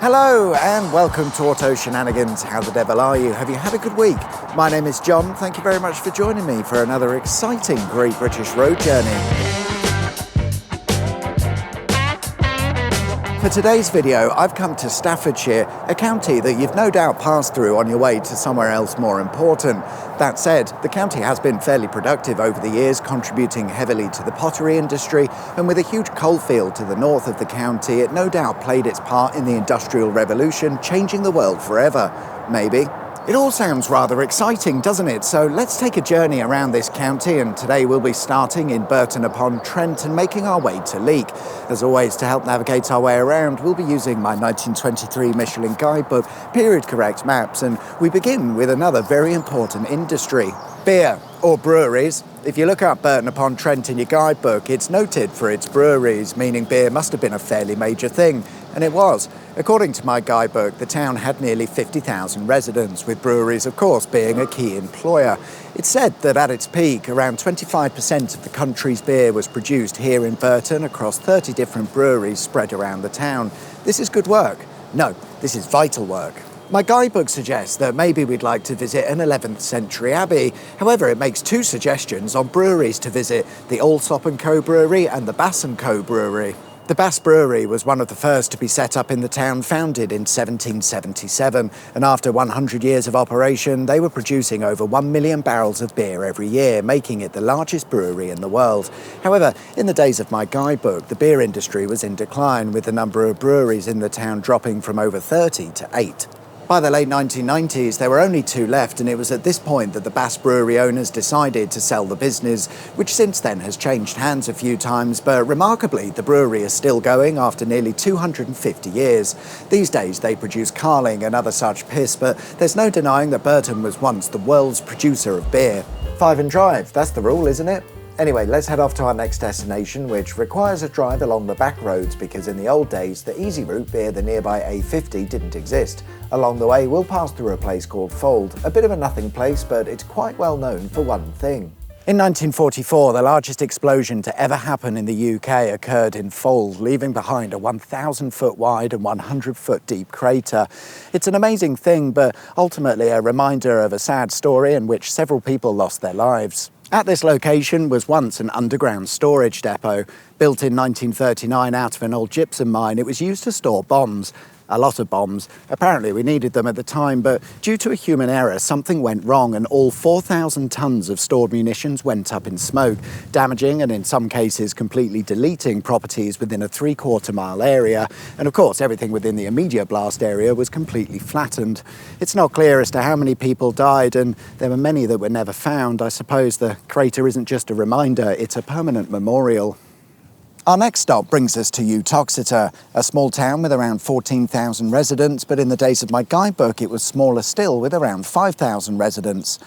Hello and welcome to Auto Shenanigans. How the devil are you? Have you had a good week? My name is John. Thank you very much for joining me for another exciting Great British Road Journey. For today's video, I've come to Staffordshire, a county that you've no doubt passed through on your way to somewhere else more important. That said, the county has been fairly productive over the years, contributing heavily to the pottery industry, and with a huge coalfield to the north of the county, it no doubt played its part in the Industrial Revolution, changing the world forever. Maybe. It all sounds rather exciting, doesn't it? So let's take a journey around this county, and today we'll be starting in Burton upon Trent and making our way to Leek. As always, to help navigate our way around, we'll be using my 1923 Michelin guidebook, period-correct maps, and we begin with another very important industry: beer, or breweries. If you look up Burton upon Trent in your guidebook, it's noted for its breweries, meaning beer must have been a fairly major thing, and it was. According to my guidebook, the town had nearly 50,000 residents, with breweries, of course, being a key employer. It's said that at its peak, around 25% of the country's beer was produced here in Burton across 30 different breweries spread around the town. This is good work. No, this is vital work. My guidebook suggests that maybe we'd like to visit an 11th century abbey. However, it makes two suggestions on breweries to visit: the Allsop & Co brewery and the Bass & Co brewery. The Bass Brewery was one of the first to be set up in the town, founded in 1777, and after 100 years of operation, they were producing over 1 million barrels of beer every year, making it the largest brewery in the world. However, in the days of my guidebook, the beer industry was in decline, with the number of breweries in the town dropping from over 30 to 8. By the late 1990s, there were only 2 left, and it was at this point that the Bass Brewery owners decided to sell the business, which since then has changed hands a few times, but remarkably, the brewery is still going after nearly 250 years. These days, they produce Carling and other such piss, but there's no denying that Burton was once the world's producer of beer. 5 and drive, that's the rule, isn't it? Anyway, let's head off to our next destination, which requires a drive along the back roads because in the old days, the easy route via the nearby A50 didn't exist. Along the way, we'll pass through a place called Fauld, a bit of a nothing place, but it's quite well known for one thing. In 1944, the largest explosion to ever happen in the UK occurred in Fauld, leaving behind a 1,000-foot wide and 100-foot deep crater. It's an amazing thing, but ultimately a reminder of a sad story in which several people lost their lives. At this location was once an underground storage depot. Built in 1939 out of an old gypsum mine, it was used to store bombs. A lot of bombs. Apparently we needed them at the time, but due to a human error, something went wrong and all 4,000 tons of stored munitions went up in smoke, damaging and in some cases completely deleting properties within a 3/4-mile area. And of course, everything within the immediate blast area was completely flattened. It's not clear as to how many people died, and there were many that were never found. I suppose the crater isn't just a reminder, it's a permanent memorial. Our next stop brings us to Uttoxeter, a small town with around 14,000 residents, but in the days of my guidebook it was smaller still, with around 5,000 residents.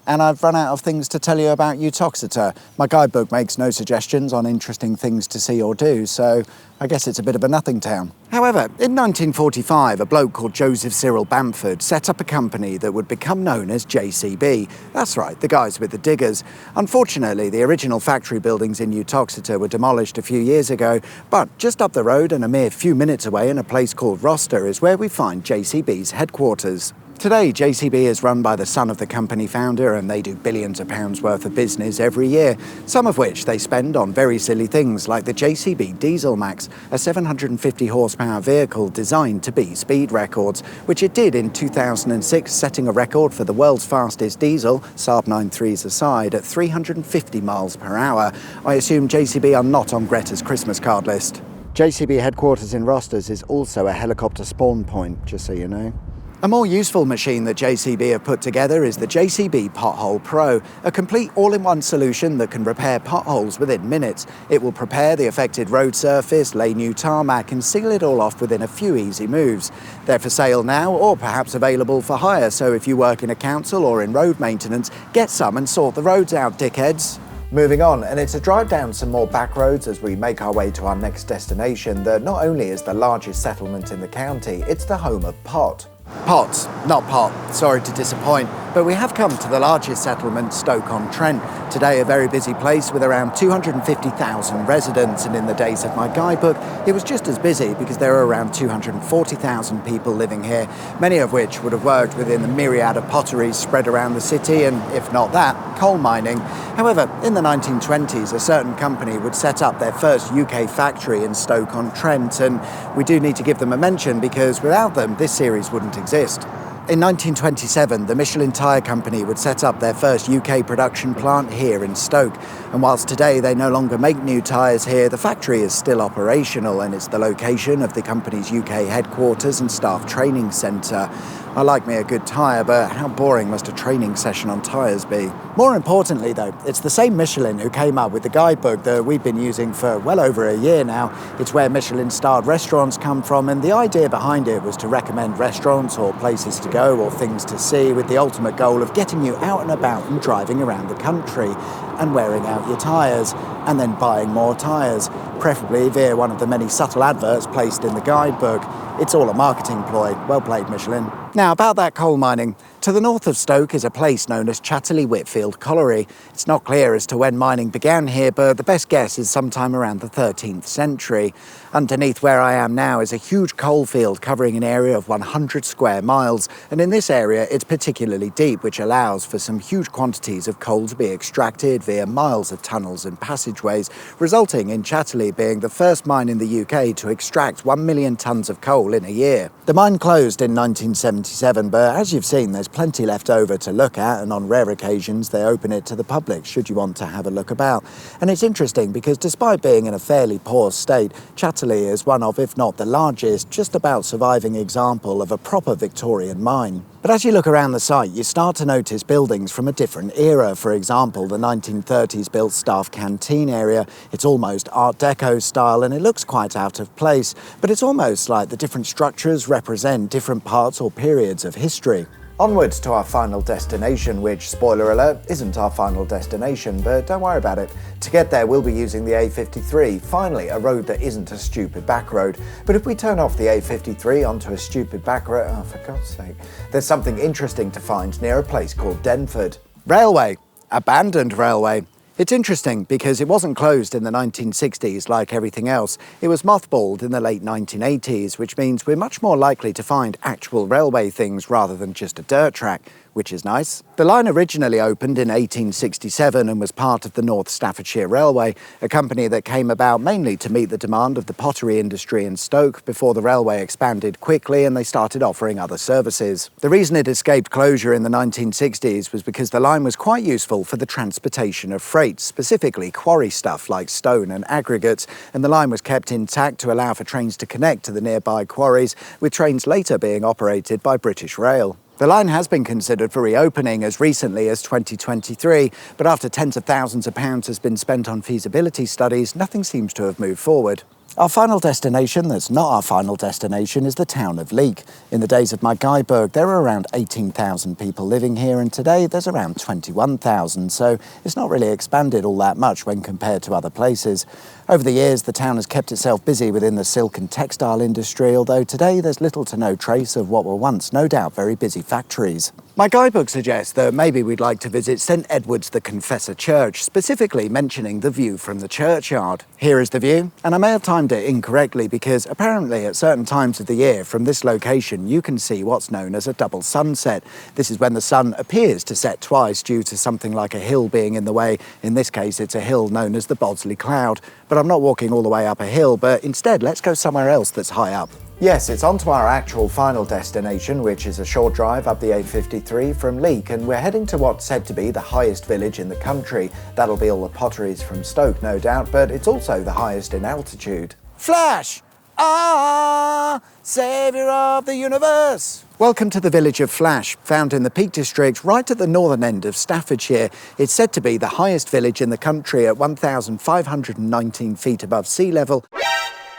And I've run out of things to tell you about Uttoxeter. My guidebook makes no suggestions on interesting things to see or do, so I guess it's a bit of a nothing town. However, in 1945, a bloke called Joseph Cyril Bamford set up a company that would become known as JCB. That's right, the guys with the diggers. Unfortunately, the original factory buildings in Uttoxeter were demolished a few years ago, but just up the road and a mere few minutes away in a place called Rocester is where we find JCB's headquarters. Today, JCB is run by the son of the company founder, and they do billions of pounds worth of business every year, some of which they spend on very silly things like the JCB Diesel Max, a 750 horsepower vehicle designed to beat speed records, which it did in 2006, setting a record for the world's fastest diesel, Saab 93s aside, at 350 miles per hour. I assume JCB are not on Greta's Christmas card list. JCB headquarters in Rosters is also a helicopter spawn point, just so you know. A more useful machine that JCB have put together is the JCB Pothole Pro, a complete all-in-one solution that can repair potholes within minutes. It will prepare the affected road surface, lay new tarmac and seal it all off within a few easy moves. They're for sale now or perhaps available for hire, so if you work in a council or in road maintenance, get some and sort the roads out, dickheads. Moving on, and it's a drive down some more back roads as we make our way to our next destination that not only is the largest settlement in the county, it's the home of pot. Pots, not pot, sorry to disappoint, but we have come to the largest settlement, Stoke On Trent. Today a very busy place with around 250,000 residents, and in the days of my guidebook it was just as busy because there are around 240,000 people living here, many of which would have worked within the myriad of potteries spread around the city and, if not that, coal mining. However, in the 1920s a certain company would set up their first UK factory in Stoke On Trent, and we do need to give them a mention because without them this series wouldn't exist. In 1927, the Michelin tyre company would set up their first UK production plant here in Stoke. And whilst today they no longer make new tyres here, the factory is still operational and it's the location of the company's UK headquarters and staff training centre. I like me a good tyre, but how boring must a training session on tyres be? More importantly though, it's the same Michelin who came up with the guidebook that we've been using for well over a year now. It's where Michelin-starred restaurants come from, and the idea behind it was to recommend restaurants or places to go or things to see, with the ultimate goal of getting you out and about and driving around the country and wearing out your tyres and then buying more tyres, preferably via one of the many subtle adverts placed in the guidebook. It's all a marketing ploy. Well played, Michelin. Now, about that coal mining. To the north of Stoke is a place known as Chatterley, Whitfield, Colliery. It's not clear as to when mining began here, but the best guess is sometime around the 13th century. Underneath where I am now is a huge coal field covering an area of 100 square miles, and in this area it's particularly deep, which allows for some huge quantities of coal to be extracted via miles of tunnels and passageways, resulting in Chatterley being the first mine in the UK to extract 1 million tonnes of coal in a year. The mine closed in 1977, but as you've seen, there's plenty left over to look at, and on rare occasions they open it to the public should you want to have a look about. And it's interesting because despite being in a fairly poor state, Chatterley is one of, if not the largest, just about surviving example of a proper Victorian mine. But as you look around the site, you start to notice buildings from a different era. For example, the 1930s built staff canteen area. It's almost Art Deco style and it looks quite out of place, but it's almost like the different structures represent different parts or periods of history. Onwards to our final destination, which, spoiler alert, isn't our final destination, but don't worry about it. To get there, we'll be using the A53, finally a road that isn't a stupid back road. But if we turn off the A53 onto a stupid back road, oh, for God's sake, there's something interesting to find near a place called Denford. Railway. Abandoned railway. It's interesting because it wasn't closed in the 1960s like everything else. It was mothballed in the late 1980s, which means we're much more likely to find actual railway things rather than just a dirt track, which is nice. The line originally opened in 1867 and was part of the North Staffordshire Railway, a company that came about mainly to meet the demand of the pottery industry in Stoke before the railway expanded quickly and they started offering other services. The reason it escaped closure in the 1960s was because the line was quite useful for the transportation of freight, specifically quarry stuff like stone and aggregates, and the line was kept intact to allow for trains to connect to the nearby quarries, with trains later being operated by British Rail. The line has been considered for reopening as recently as 2023, but after tens of thousands of pounds has been spent on feasibility studies, nothing seems to have moved forward. Our final destination that's not our final destination is the town of Leek. In the days of my guidebook, there were around 18,000 people living here, and today there's around 21,000, so it's not really expanded all that much when compared to other places. Over the years, the town has kept itself busy within the silk and textile industry, although today there's little to no trace of what were once, no doubt, very busy factories. My guidebook suggests that maybe we'd like to visit St Edward's the Confessor Church, specifically mentioning the view from the churchyard. Here is the view, and I may have timed it incorrectly because apparently at certain times of the year from this location you can see what's known as a double sunset. This is when the sun appears to set twice due to something like a hill being in the way. In this case it's a hill known as the Bodsley Cloud. But I'm not walking all the way up a hill, but instead let's go somewhere else that's high up. Yes, it's on to our actual final destination, which is a short drive up the A53 from Leek, and we're heading to what's said to be the highest village in the country. That'll be all the potteries from Stoke, no doubt, but it's also the highest in altitude. Flash! Ah, saviour of the universe! Welcome to the village of Flash, found in the Peak District right at the northern end of Staffordshire. It's said to be the highest village in the country at 1,519 feet above sea level.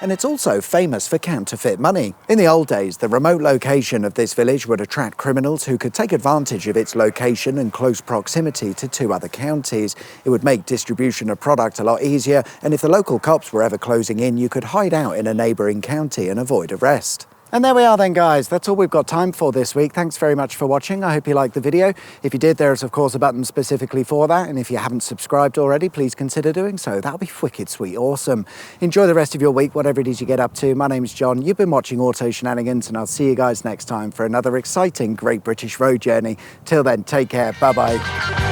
And it's also famous for counterfeit money. In the old days, the remote location of this village would attract criminals who could take advantage of its location and close proximity to two other counties. It would make distribution of product a lot easier, and if the local cops were ever closing in, you could hide out in a neighbouring county and avoid arrest. And there we are then, guys. That's all we've got time for this week. Thanks very much for watching. I hope you liked the video. If you did, there is of course a button specifically for that. And if you haven't subscribed already, please consider doing so. That'll be wicked sweet, awesome. Enjoy the rest of your week, whatever it is you get up to. My name's John. You've been watching Auto Shenanigans, and I'll see you guys next time for another exciting Great British Road Journey. Till then, take care. Bye-bye.